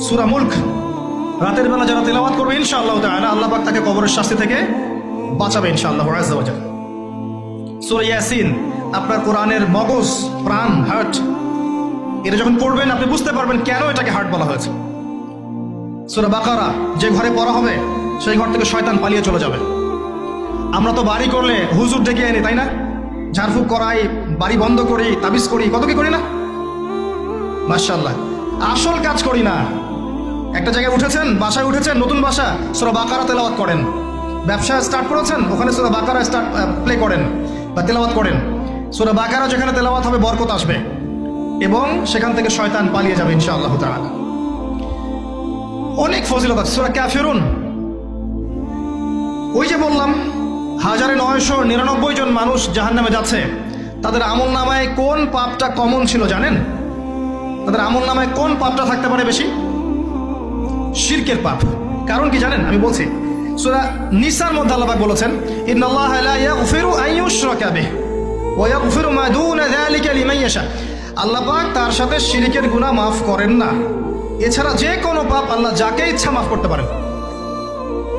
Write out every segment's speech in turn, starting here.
সূরা মুলক রাতের বেলা যারা তেলাওয়াত করবে ইনশাআল্লাহ তাআলা আল্লাহ পাক তাকে কবরের শাস্তি থেকে বাঁচাবে ইনশাআল্লাহ আযজা ওয়া জাল। সূরা ইয়াসিন আপনার কোরআনের মগজ, প্রাণ, হার্ট, এটা যখন পড়বেন আপনি বুঝতে পারবেন কেন এটাকে হার্ট বলা হয়েছে। সূরা বাকারা যে ঘরে পড়া হবে সেই ঘর থেকে শয়তান পালিয়ে চলে যাবে। আমরা তো বাড়ি করলে হুজুর ডেকে আনি, তাই না? ঝাড়ফুঁক করাই, বাড়ি বন্ধ করি, তাবিজ করি, কত কি করি না? মাশাআল্লাহ, আসল কাজ করি না। একটা জায়গায় উঠেছেন, বাসায় উঠেছেন, নতুন বাসা, সূরা বাকারা তেলাওয়াত করেন। ব্যবসা স্টার্ট করেছেন, ওখানে সূরা বাকারা প্লে করেন বা তেলাওয়াত করেন। সূরা বাকারা যেখানে তেলাওয়াত হবে বরকত আসবে এবং সেখান থেকে শয়তান পালিয়ে যাবে ইনশাআল্লাহ তাআলা। অনেক ফজিলত আছে। সূরা কাফিরুন, ওই যে বললাম 1999 জন মানুষ জাহান্নামে যাচ্ছে, তাদের আমল নামায় কোন পাপটা কমন ছিল জানেন? তাদের আমল নামায় কোন পাপটা থাকতে পারে বেশি? শিরকের পাপ। কারণ কি জানেন? আমি বলছি, সূরা নিসার মধ্যে আল্লাহ পাক বলেছেন, ইন্নাল্লাহা লা ইয়াগফিরু আন ইউশরাকা বিহি ওয়া ইয়াগফিরু মা দুনা যালিকা লিমান ইয়াশা। আল্লাহ পাক তার সাথে শিরকের গুনাহ মাফ করেন না, এছাড়া যে কোনো পাপ আল্লাহ যাকে ইচ্ছা মাফ করতে পারেন।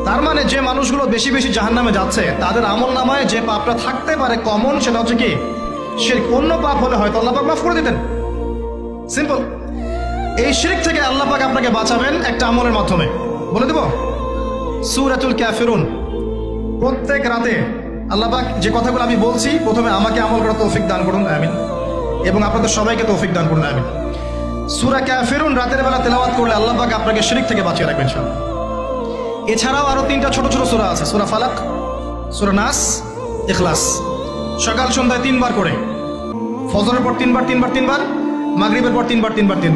তার মানে যে মানুষগুলো বেশি বেশি জাহান্নামে যাচ্ছে তাদের আমল নামায় যে পাপটা থাকতে পারে কমন, সেটা হচ্ছে কি শিরক। অন্য পাপ হলে হয়তো আল্লাহ পাক মাফ করে দিতেন, সিম্পল। এই শিরক থেকে আল্লাহ পাক আপনাকে বাঁচাবেন একটা আমলের মাধ্যমে। বলে দেব, সূরাতুল কাফিরুন প্রত্যেক রাতে আল্লাহ পাক যে কথাগুলো আমি বলছি, প্রথমে আমাকে আমল করার তৌফিক দান করুন, আমিন, এবং আপনাদের সবাইকে তৌফিক দান করুন, আমিন। সূরা কাফিরুন রাতের বেলা তেলাওয়াত করলে আল্লাহ পাক আপনাকে শিরক থেকে বাঁচিয়ে রাখবেন ইনশাআল্লাহ। এছাড়াও আরো 3টা ছোট ছোট সূরা আছে, সূরা ফালাক, সূরা নাস, ইখলাস। সকাল সন্ধ্যায় 3 বার করে, ফজরের পর 3 বার, মাগরিবের পর 3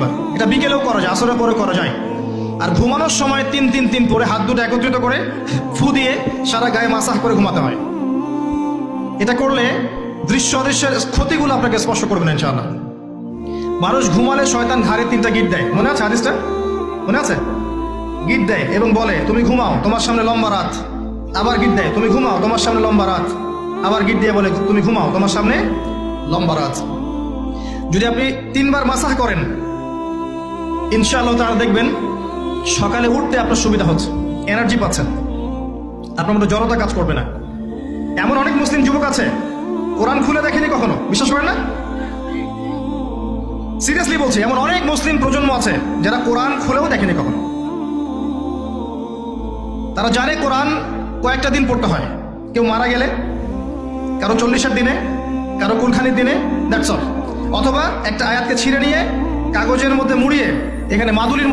বার। এটা বিকেলেও করা যায়, আসরের পরে করা যায়। আর ঘুমানোর সময় 3 পরে হাত দুটো একত্রিত করে ফু দিয়ে সারা গায়ে মাসাজ করে ঘুমাতে হয়। এটা করলে দৃশ্য অদৃশ্যের ক্ষতিগুলো আপনাকে স্পর্শ করবে না ইনশাআল্লাহ। মানুষ ঘুমালে শয়তান ঘাড়ে 3টা গিট দেয়, মনে আছে হাদিসটা? মনে আছে? গিট দেয় এবং বলে তুমি ঘুমাও, তোমার সামনে লম্বা রাত। আবার গিট দেয়, তুমি ঘুমাও, তোমার সামনে লম্বা রাত। আবার গিট দিয়ে বলে তুমি ঘুমাও, তোমার সামনে লম্বা রাত। যদি আপনি 3 বার মাসাহ করেন ইনশাআল্লাহ তাআলা দেখবেন সকালে উঠতে আপনার সুবিধা হচ্ছে, এনার্জি পাচ্ছেন, আপনার মধ্যে জড়তা কাজ করবে না। এমন অনেক মুসলিম যুবক আছে কোরআন খুলে দেখেনি কখনো, বিশ্বাস করেন না? সিরিয়াসলি বলছি, এমন অনেক মুসলিম প্রজন্ম আছে যারা কোরআন খুলেও দেখেনি কখনো। তারা জানে কোরআন কয়েকটা দিন পড়তে হয়, কেউ মারা গেলে, কারো 40-এর দিনে, কারো কুলখানির দিনে, দ্যাটস অল। অথবা একটা আয়াতকে ছিঁড়ে নিয়ে কাগজের মধ্যে মুড়িয়ে এখানে মাদুলির